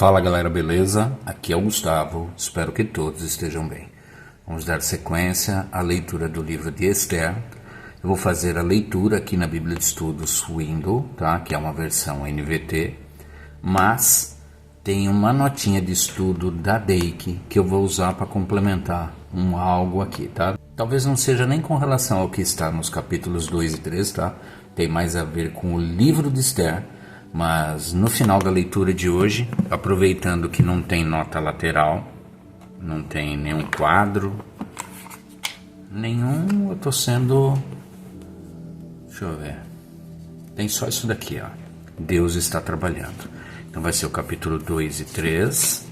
Fala galera, beleza? Aqui é o Gustavo, espero que todos estejam bem. Vamos dar sequência à leitura do livro de Esther. Eu vou fazer a leitura aqui na Bíblia de Estudos Windows, tá? Que é uma versão NVT, mas tem uma notinha de estudo da Deik que eu vou usar para complementar algo aqui, tá? Talvez não seja nem com relação ao que está nos capítulos 2 e 3, tá? Tem mais a ver com o livro de Esther. Mas no final da leitura de hoje, aproveitando que não tem nota lateral, não tem nenhum quadro, eu tô sendo... Deixa eu ver. Tem só isso daqui, ó. Deus está trabalhando. Então vai ser o capítulo 2 e 3.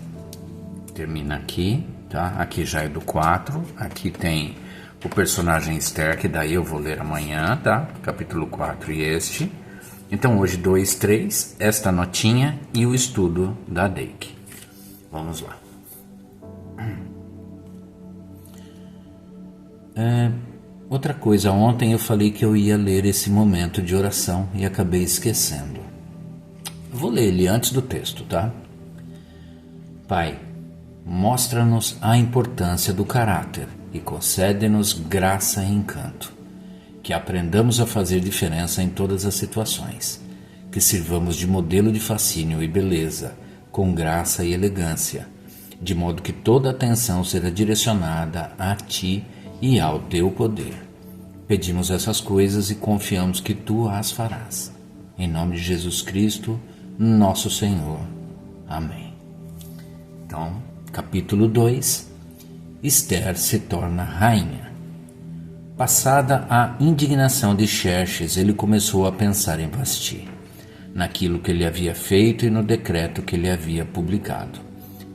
Termina aqui, tá? Aqui já é do 4. Aqui tem o personagem Esther, que daí eu vou ler amanhã, tá? Capítulo 4 e este. Então hoje 2, 3, esta notinha e o estudo da Deik. Vamos lá. Outra coisa, ontem eu falei que eu ia ler esse momento de oração e acabei esquecendo. Eu vou ler ele antes do texto, tá? Pai, mostra-nos a importância do caráter e concede-nos graça e encanto. Que aprendamos a fazer diferença em todas as situações, que sirvamos de modelo de fascínio e beleza, com graça e elegância, de modo que toda a atenção será direcionada a Ti e ao Teu poder. Pedimos essas coisas e confiamos que Tu as farás. Em nome de Jesus Cristo, nosso Senhor. Amém. Então, capítulo 2, Esther se torna rainha. Passada a indignação de Xerxes, ele começou a pensar em Vasti, naquilo que ele havia feito e no decreto que ele havia publicado.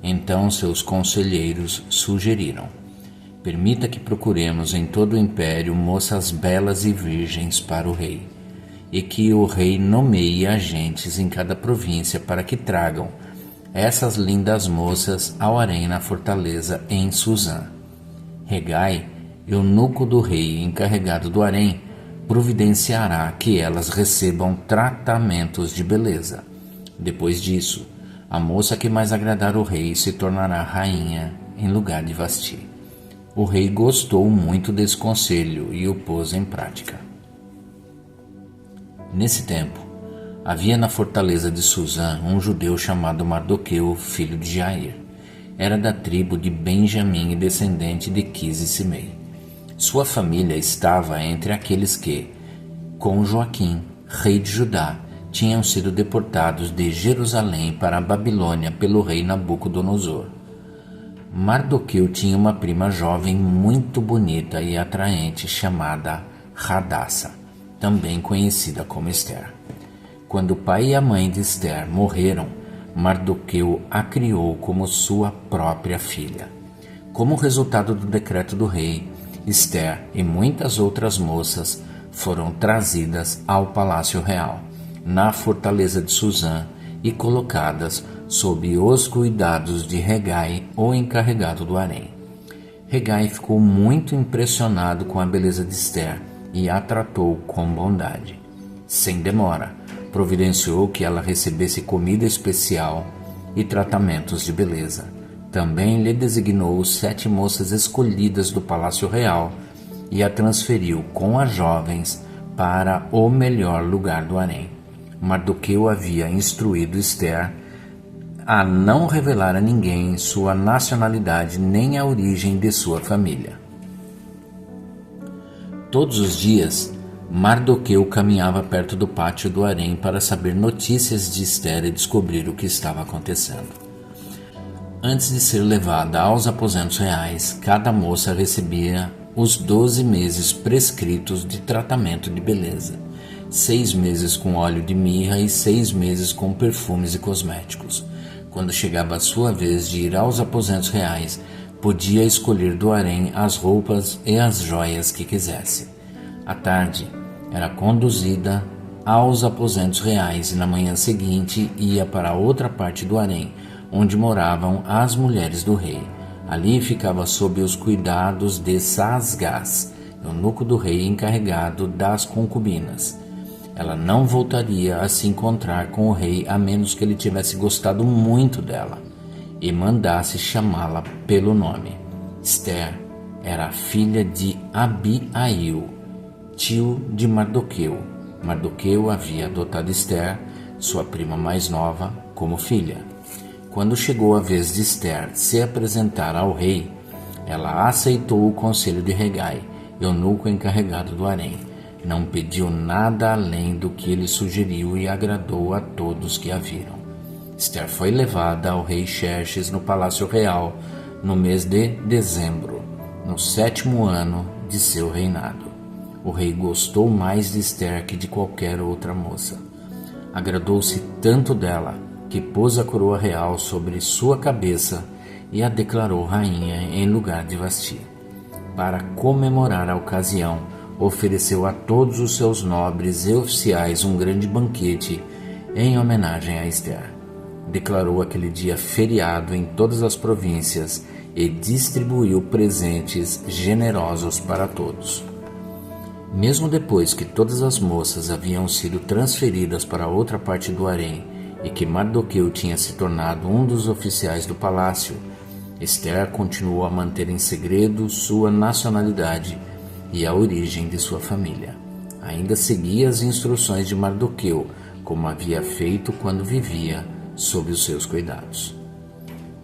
Então seus conselheiros sugeriram: permita que procuremos em todo o império moças belas e virgens para o rei, e que o rei nomeie agentes em cada província para que tragam essas lindas moças ao harém na fortaleza em Suzã. Hegai, eunuco do rei encarregado do harém, providenciará que elas recebam tratamentos de beleza. Depois disso, a moça que mais agradar o rei se tornará rainha em lugar de Vasti. O rei gostou muito desse conselho e o pôs em prática. Nesse tempo, havia na fortaleza de Suzã um judeu chamado Mardoqueu, filho de Jair. Era da tribo de Benjamim e descendente de Quis e Simei. Sua família estava entre aqueles que, com Joaquim, rei de Judá, tinham sido deportados de Jerusalém para a Babilônia pelo rei Nabucodonosor. Mardoqueu tinha uma prima jovem muito bonita e atraente chamada Hadassa, também conhecida como Esther. Quando o pai e a mãe de Esther morreram, Mardoqueu a criou como sua própria filha. Como resultado do decreto do rei, Esther e muitas outras moças foram trazidas ao palácio real, na fortaleza de Suzã, e colocadas sob os cuidados de Hegai, o encarregado do harém. Hegai ficou muito impressionado com a beleza de Esther e a tratou com bondade. Sem demora, providenciou que ela recebesse comida especial e tratamentos de beleza. Também lhe designou 7 moças escolhidas do palácio real e a transferiu com as jovens para o melhor lugar do harém. Mardoqueu havia instruído Esther a não revelar a ninguém sua nacionalidade nem a origem de sua família. Todos os dias, Mardoqueu caminhava perto do pátio do harém para saber notícias de Esther e descobrir o que estava acontecendo. Antes de ser levada aos aposentos reais, cada moça recebia os 12 meses prescritos de tratamento de beleza, 6 meses com óleo de mirra e 6 meses com perfumes e cosméticos. Quando chegava a sua vez de ir aos aposentos reais, podia escolher do harém as roupas e as joias que quisesse. À tarde, era conduzida aos aposentos reais e na manhã seguinte ia para outra parte do harém, onde moravam as mulheres do rei. Ali ficava sob os cuidados de Saasgás, eunuco do rei encarregado das concubinas. Ela não voltaria a se encontrar com o rei a menos que ele tivesse gostado muito dela e mandasse chamá-la pelo nome. Esther era a filha de Abiail, tio de Mardoqueu. Mardoqueu havia adotado Esther, sua prima mais nova, como filha. Quando chegou a vez de Esther se apresentar ao rei, ela aceitou o conselho de Hegai, eunuco encarregado do harém. Não pediu nada além do que ele sugeriu e agradou a todos que a viram. Esther foi levada ao rei Xerxes no palácio real no mês de dezembro, no 7º ano de seu reinado. O rei gostou mais de Esther que de qualquer outra moça. Agradou-se tanto dela que pôs a coroa real sobre sua cabeça e a declarou rainha em lugar de Vasti. Para comemorar a ocasião, ofereceu a todos os seus nobres e oficiais um grande banquete em homenagem a Esther. Declarou aquele dia feriado em todas as províncias e distribuiu presentes generosos para todos. Mesmo depois que todas as moças haviam sido transferidas para outra parte do harém e que Mardoqueu tinha se tornado um dos oficiais do palácio, Esther continuou a manter em segredo sua nacionalidade e a origem de sua família. Ainda seguia as instruções de Mardoqueu, como havia feito quando vivia sob os seus cuidados.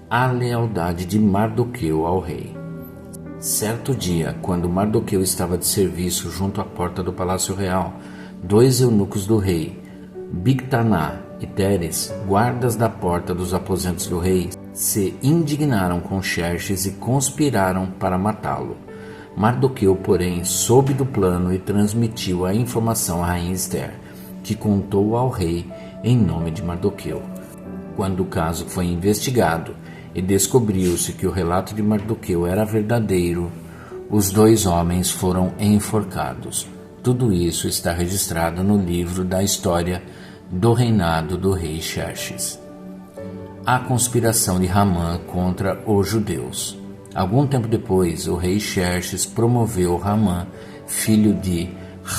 A lealdade de Mardoqueu ao rei. Certo dia, quando Mardoqueu estava de serviço junto à porta do palácio real, 2 eunucos do rei, Bigtaná e Teres, guardas da porta dos aposentos do rei, se indignaram com Xerxes e conspiraram para matá-lo. Mardoqueu, porém, soube do plano e transmitiu a informação à rainha Esther, que contou ao rei em nome de Mardoqueu. Quando o caso foi investigado e descobriu-se que o relato de Mardoqueu era verdadeiro, os 2 homens foram enforcados. Tudo isso está registrado no livro da história do reinado do rei Xerxes. A conspiração de Ramã contra os judeus. Algum tempo depois, o rei Xerxes promoveu Ramã, filho de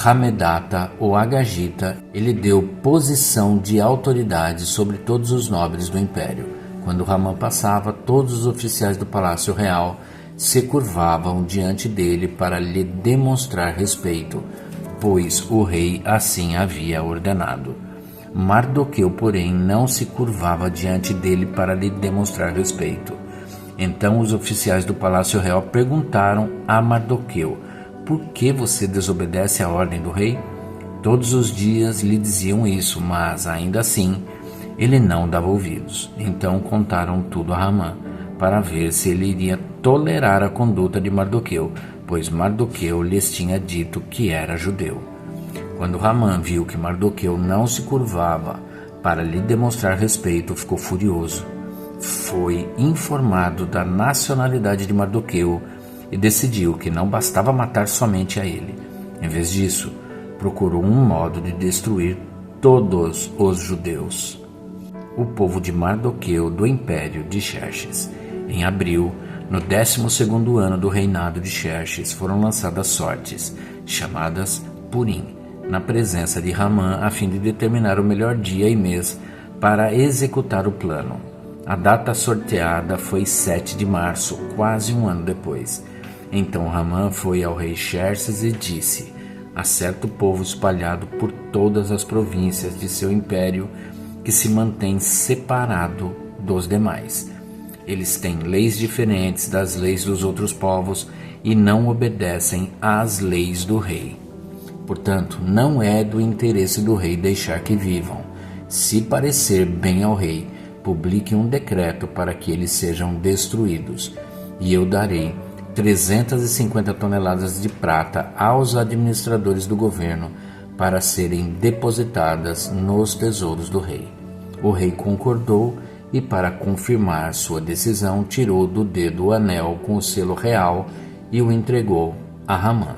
Hamedata ou Agagita, e lhe deu posição de autoridade sobre todos os nobres do império. Quando Ramã passava, todos os oficiais do palácio real se curvavam diante dele para lhe demonstrar respeito, pois o rei assim havia ordenado. Mardoqueu, porém, não se curvava diante dele para lhe demonstrar respeito. Então os oficiais do palácio real perguntaram a Mardoqueu: por que você desobedece à ordem do rei? Todos os dias lhe diziam isso, mas ainda assim ele não dava ouvidos. Então contaram tudo a Ramã, para ver se ele iria tolerar a conduta de Mardoqueu, pois Mardoqueu lhes tinha dito que era judeu. Quando Ramã viu que Mardoqueu não se curvava para lhe demonstrar respeito, ficou furioso. Foi informado da nacionalidade de Mardoqueu e decidiu que não bastava matar somente a ele. Em vez disso, procurou um modo de destruir todos os judeus. O povo de Mardoqueu do império de Xerxes. Em abril, no 12º ano do reinado de Xerxes, foram lançadas sortes, chamadas Purim, na presença de Ramã, a fim de determinar o melhor dia e mês para executar o plano. A data sorteada foi 7 de março, quase um ano depois. Então Ramã foi ao rei Xerxes e disse: há certo povo espalhado por todas as províncias de seu império que se mantém separado dos demais. Eles têm leis diferentes das leis dos outros povos e não obedecem às leis do rei. Portanto, não é do interesse do rei deixar que vivam. Se parecer bem ao rei, publique um decreto para que eles sejam destruídos, e eu darei 350 toneladas de prata aos administradores do governo para serem depositadas nos tesouros do rei. O rei concordou e, para confirmar sua decisão, tirou do dedo o anel com o selo real e o entregou a Ramã,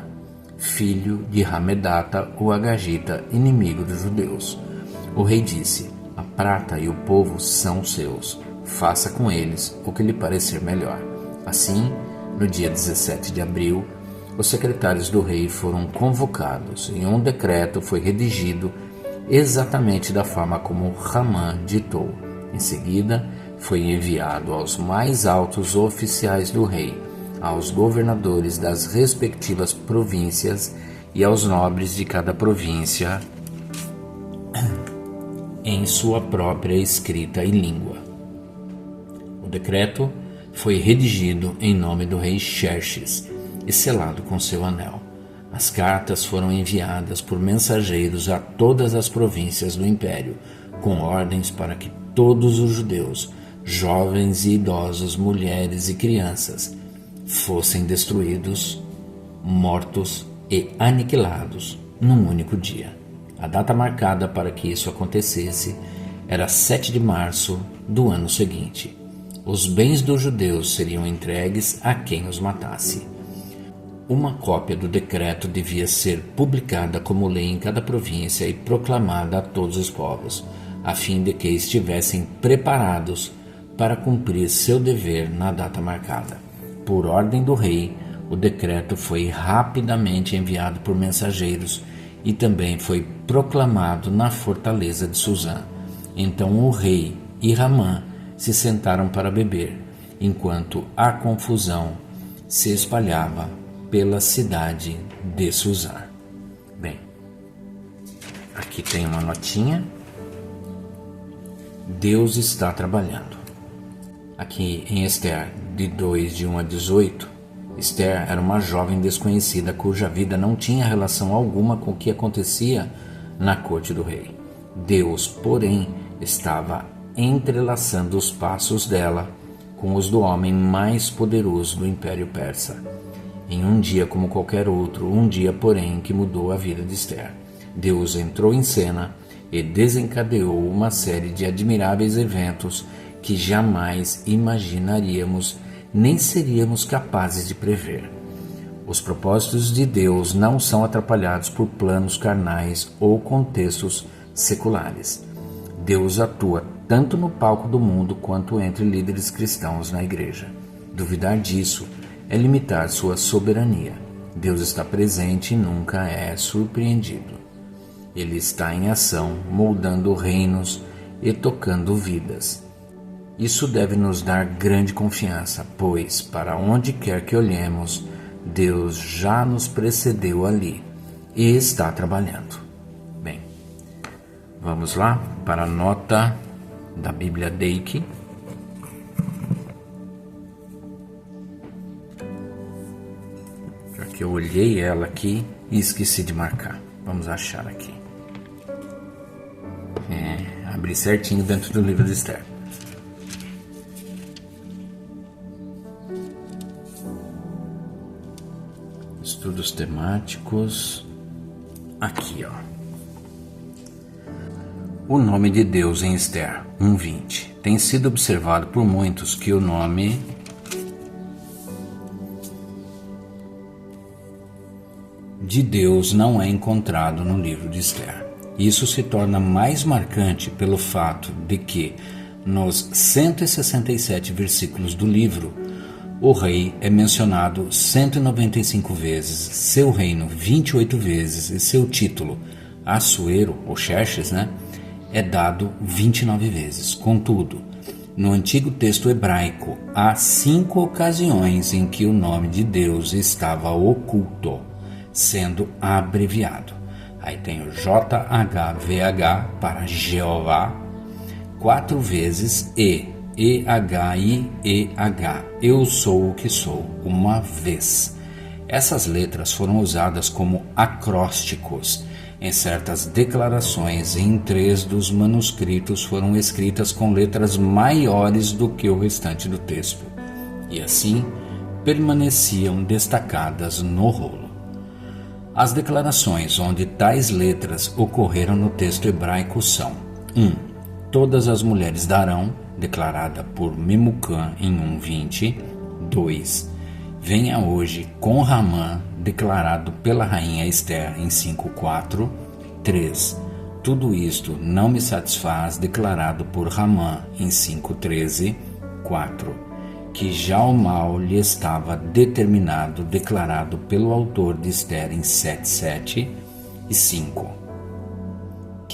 filho de Hamedata, o Agagita, inimigo dos judeus. O rei disse: a prata e o povo são seus, faça com eles o que lhe parecer melhor. Assim, no dia 17 de abril, os secretários do rei foram convocados e um decreto foi redigido exatamente da forma como Ramã ditou. Em seguida, foi enviado aos mais altos oficiais do rei, aos governadores das respectivas províncias e aos nobres de cada província em sua própria escrita e língua. O decreto foi redigido em nome do rei Xerxes e selado com seu anel. As cartas foram enviadas por mensageiros a todas as províncias do império, com ordens para que todos os judeus, jovens e idosos, mulheres e crianças, fossem destruídos, mortos e aniquilados num único dia. A data marcada para que isso acontecesse era 7 de março do ano seguinte. Os bens dos judeus seriam entregues a quem os matasse. Uma cópia do decreto devia ser publicada como lei em cada província e proclamada a todos os povos, a fim de que estivessem preparados para cumprir seu dever na data marcada. Por ordem do rei, o decreto foi rapidamente enviado por mensageiros e também foi proclamado na fortaleza de Suzã. Então o rei e Ramã se sentaram para beber, enquanto a confusão se espalhava pela cidade de Suzã. Bem, aqui tem uma notinha. Deus está trabalhando. Aqui em Esther, de 2, de 1 a 18, Esther era uma jovem desconhecida cuja vida não tinha relação alguma com o que acontecia na corte do rei. Deus, porém, estava entrelaçando os passos dela com os do homem mais poderoso do Império Persa. Em um dia como qualquer outro, um dia, porém, que mudou a vida de Esther. Deus entrou em cena e desencadeou uma série de admiráveis eventos que jamais imaginaríamos nem seríamos capazes de prever. Os propósitos de Deus não são atrapalhados por planos carnais ou contextos seculares. Deus atua tanto no palco do mundo quanto entre líderes cristãos na igreja. Duvidar disso é limitar sua soberania. Deus está presente e nunca é surpreendido. Ele está em ação, moldando reinos e tocando vidas. Isso deve nos dar grande confiança, pois, para onde quer que olhemos, Deus já nos precedeu ali e está trabalhando. Bem, vamos lá para a nota da Bíblia Deike. Já que eu olhei ela aqui e esqueci de marcar. Vamos achar aqui. Abri certinho dentro do livro de Esther. Estudos temáticos. Aqui, ó. O nome de Deus em Esther 1:20. Tem sido observado por muitos que o nome de Deus não é encontrado no livro de Esther. Isso se torna mais marcante pelo fato de que, nos 167 versículos do livro, o rei é mencionado 195 vezes, seu reino 28 vezes e seu título, Assuero, ou Xerxes, é dado 29 vezes. Contudo, no antigo texto hebraico, há 5 ocasiões em que o nome de Deus estava oculto, sendo abreviado. Aí tem o JHVH para Jeová, 4 vezes EHIEH, eu sou o que sou, uma vez. Essas letras foram usadas como acrósticos em certas declarações e em 3 dos manuscritos foram escritas com letras maiores do que o restante do texto, e assim permaneciam destacadas no rolo. As declarações onde tais letras ocorreram no texto hebraico são: 1. Todas as mulheres darão, declarada por Memucã em 1:20. 2. Venha hoje com Ramã, declarado pela rainha Esther em 5:4. 3. Tudo isto não me satisfaz, declarado por Ramã em 5:13. 4. Que já o mal lhe estava determinado, declarado pelo autor de Esther em 7:7. E 5.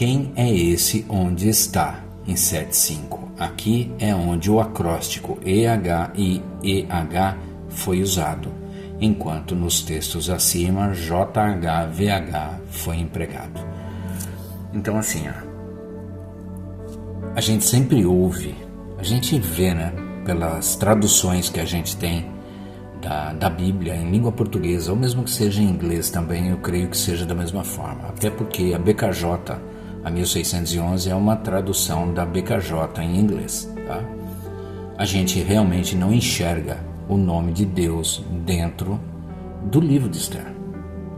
Quem é esse onde está? Em 7.5. Aqui é onde o acróstico EH e EH foi usado, enquanto nos textos acima JHVH foi empregado. Então assim, a gente sempre ouve, a gente vê, né, pelas traduções que a gente tem da Bíblia em língua portuguesa, ou mesmo que seja em inglês também, eu creio que seja da mesma forma, até porque a BKJ, a 1611, é uma tradução da BKJ em inglês, tá? A gente realmente não enxerga o nome de Deus dentro do livro de Esther,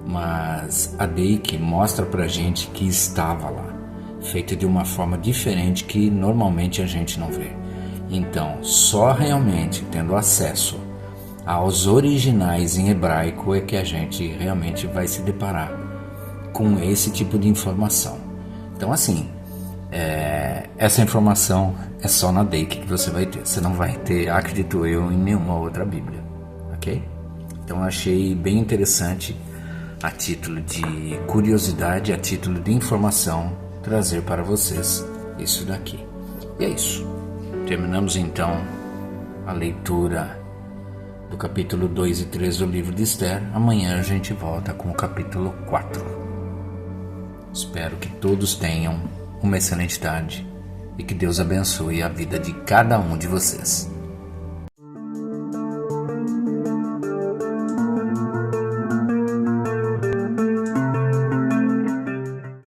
mas a Deik mostra pra gente que estava lá, feita de uma forma diferente que normalmente a gente não vê. Então, só realmente tendo acesso aos originais em hebraico é que a gente realmente vai se deparar com esse tipo de informação. Então assim, essa informação é só na Deik que você vai ter. Você não vai ter, acredito eu, em nenhuma outra Bíblia, ok? Então eu achei bem interessante, a título de curiosidade, a título de informação, trazer para vocês isso daqui. E é isso. Terminamos então a leitura do capítulo 2 e 3 do livro de Esther. Amanhã a gente volta com o capítulo 4. Espero que todos tenham uma excelente tarde e que Deus abençoe a vida de cada um de vocês.